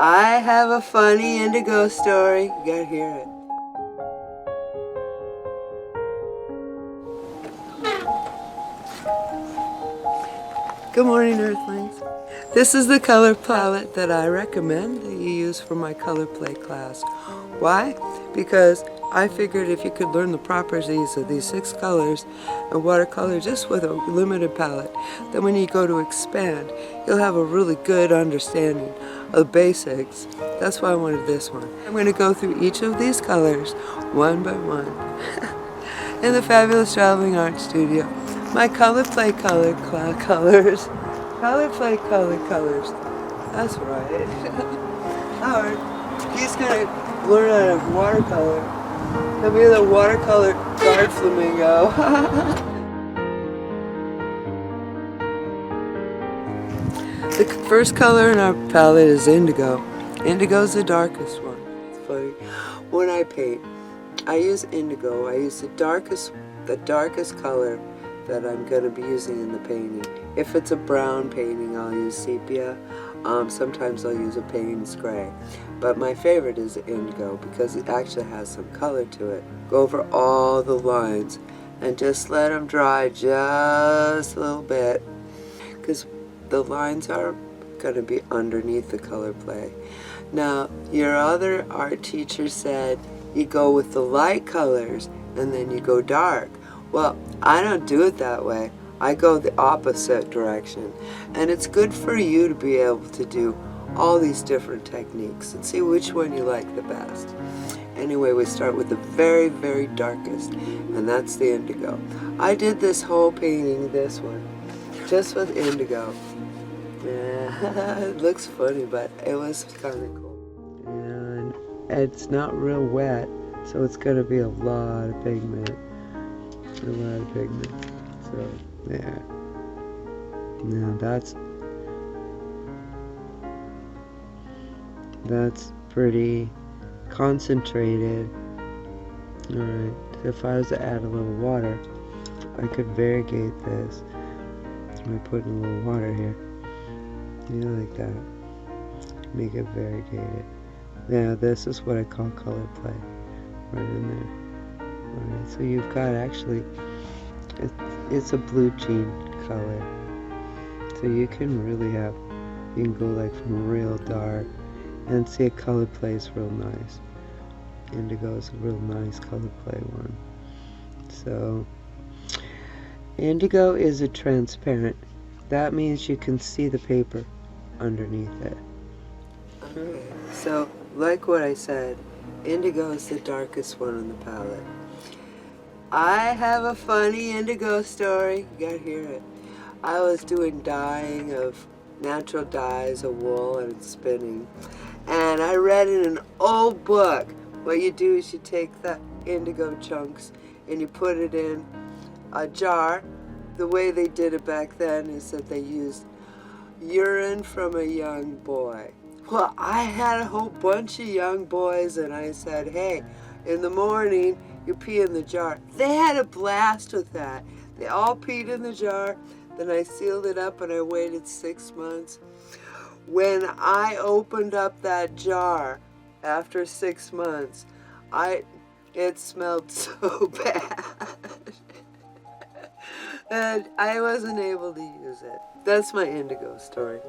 I have a funny Indigo story. You gotta hear it. Good morning, Earthlings. This is the color palette that I recommend that you use for my Colorplay class. Why? Because I figured if you could learn the properties of these 6 colors and watercolor just with a limited palette, then when you go to expand, you'll have a really good understanding of the basics. That's why I wanted this one. I'm going to go through each of these colors one by one in the fabulous Traveling Art Studio. My Colorplay colors. Colorplay colors. That's right. Howard, he's going to learn how to watercolor. He'll be the watercolor guard flamingo. The first color in our palette is Indigo. Indigo's the darkest one. It's funny. When I paint, I use Indigo. I use the darkest color that I'm going to be using in the painting. If it's a brown painting, I'll use sepia. Sometimes I'll use a Payne's gray. But my favorite is Indigo because it actually has some color to it. Go over all the lines and just let them dry just a little bit, because the lines are going to be underneath the Colorplay. Now, your other art teacher said you go with the light colors and then you go dark. Well, I don't do it that way. I go the opposite direction. And it's good for you to be able to do all these different techniques and see which one you like the best. Anyway, we start with the very, very darkest, and that's the Indigo. I did this whole painting, this one, just with Indigo. Yeah, it looks funny, but it was kind of cool. And it's not real wet, so it's going to be a lot of pigment. So there. Now that's pretty concentrated. Alright, if I was to add a little water, I could variegate this. I put in a little water here. Like that. Make it variegated. Now this is what I call Colorplay. Right in there. Alright, so you've got actually, it's a blue jean color. So you can really have, you can go like from real dark, and see a Colorplay is real nice. Indigo is a real nice Colorplay one. So, Indigo is a transparent. That means you can see the paper underneath it. Okay, so like what I said, Indigo is the darkest one on the palette. I have a funny Indigo story. You gotta hear it. I was doing dyeing of natural dyes of wool and spinning. And I read in an old book, what you do is you take the Indigo chunks and you put it in a jar. The way they did it back then is that they used urine from a young boy. Well, I had a whole bunch of young boys, and I said, hey, in the morning, you pee in the jar. They had a blast with that. They all peed in the jar. Then I sealed it up and I waited 6 months. When I opened up that jar after 6 months, it smelled so bad. And I wasn't able to use it. That's my Indigo story.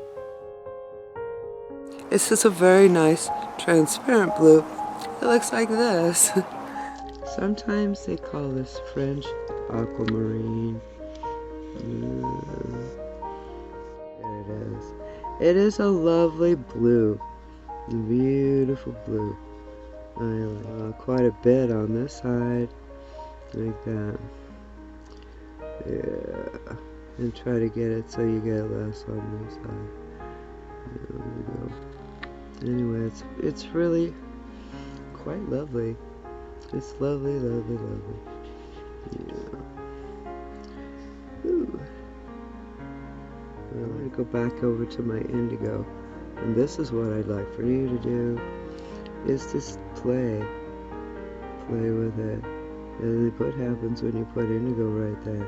It's just a very nice transparent blue. It looks like this. Sometimes they call this French aquamarine. There it is. It is a lovely blue. Beautiful blue. I like quite a bit on this side. Like that. Yeah. And try to get it so you get less on this side. There we go. Anyway, it's really quite lovely. It's lovely, lovely, lovely. Yeah. Ooh. Well, I'm going to go back over to my Indigo. And this is what I'd like for you to do, is just play with it. And look what happens when you put Indigo right there.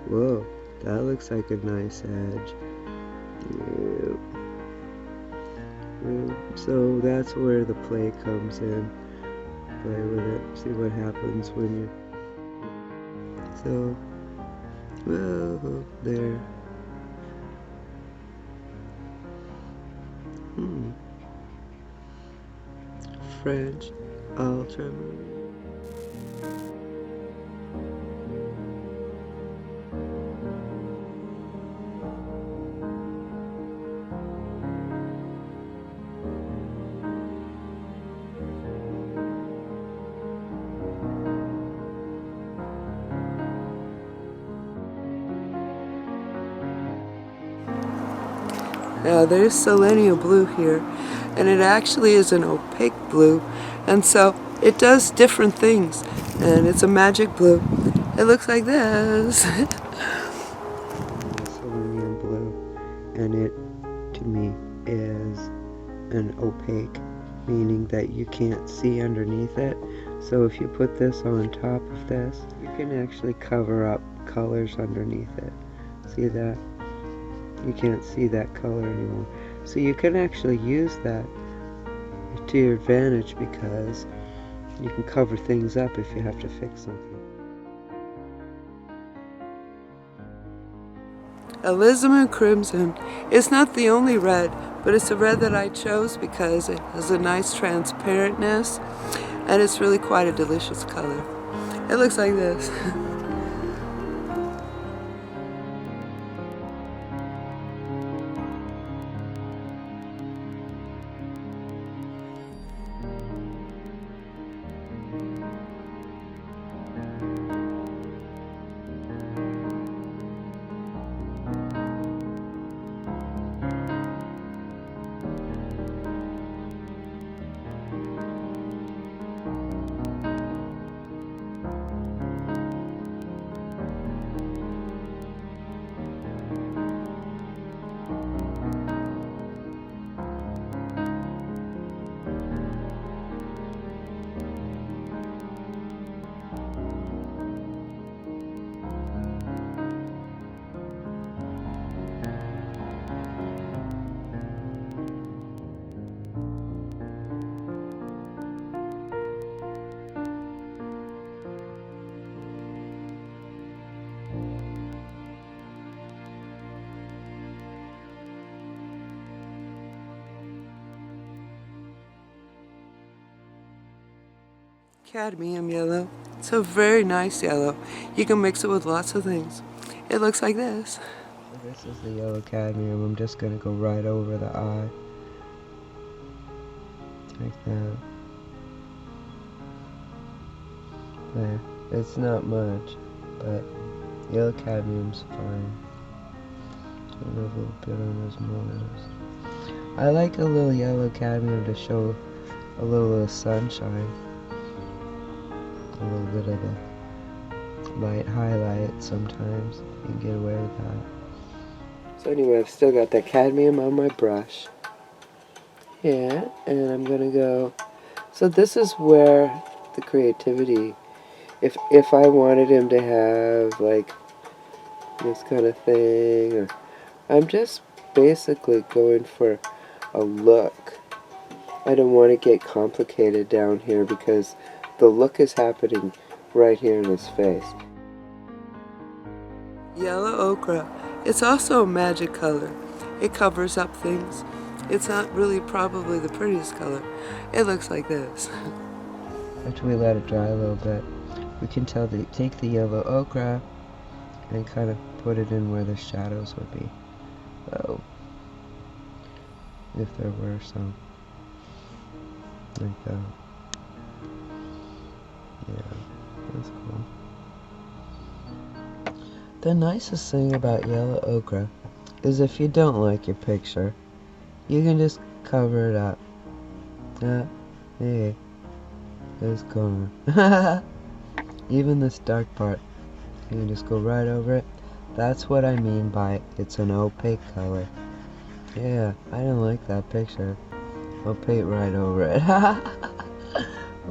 Whoa, that looks like a nice edge. Yep. So that's where the play comes in. Play with it, see what happens when you... So, whoa, there. French ultramarine. Now there's selenium blue here, and it actually is an opaque blue, and so it does different things, and it's a magic blue. It looks like this. Selenium blue, and it, to me, is an opaque, meaning that you can't see underneath it. So if you put this on top of this, you can actually cover up colors underneath it. See that? You can't see that color anymore. So you can actually use that to your advantage, because you can cover things up if you have to fix something. Alizarin Crimson is not the only red, but it's a red that I chose because it has a nice transparentness, and it's really quite a delicious color. It looks like this. Cadmium yellow. It's a very nice yellow. You can mix it with lots of things. It looks like this. This is the yellow cadmium. I'm just going to go right over the eye. Like that. There. It's not much, but yellow cadmium's fine. A little bit on his nose. I like a little yellow cadmium to show a little sunshine. A little bit of the light highlight sometimes. You can get away with that. So anyway, I've still got that cadmium on my brush. Yeah, and I'm gonna go. So this is where the creativity, if I wanted him to have like this kind of thing, or I'm just basically going for a look. I don't want to get complicated down here because the look is happening right here in his face. Yellow ochre. It's also a magic color. It covers up things. It's not really probably the prettiest color. It looks like this. After we let it dry a little bit, we can take the yellow ochre and kind of put it in where the shadows would be. Oh, if there were some. Like that. Yeah, that's cool. The nicest thing about yellow ochre is if you don't like your picture, you can just cover it up. Hey, it's gone. Even this dark part, you can just go right over it. That's what I mean by it's an opaque color. Yeah, I don't like that picture. I'll paint right over it.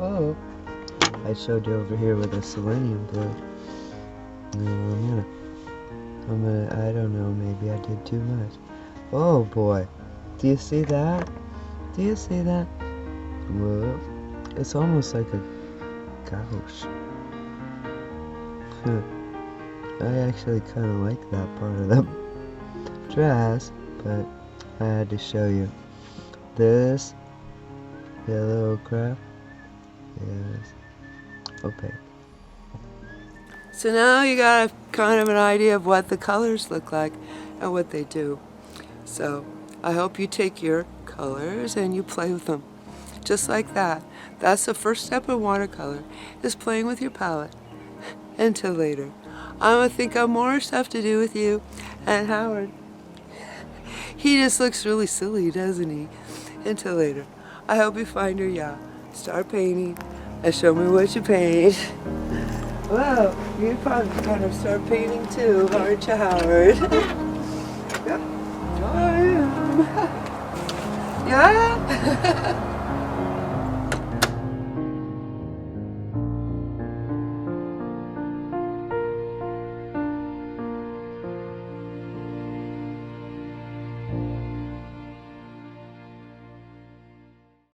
Oh, I showed you over here with a selenium blue. I don't know, maybe I did too much. Oh boy, do you see that? Do you see that? Whoa. It's almost like a couch. I actually kind of like that part of the dress, but I had to show you. This yellow okra is opaque. So now you got a kind of an idea of what the colors look like and what they do. So I hope you take your colors and you play with them. Just like that. That's the first step in watercolor, is playing with your palette. Until later. I'm going to think of more stuff to do with you and Howard. He just looks really silly, doesn't he? Until later. I hope you find your yeah. Start painting and show me what you paint. Well, you're probably going to start painting too, aren't you, Howard? Yeah. I am. Yeah?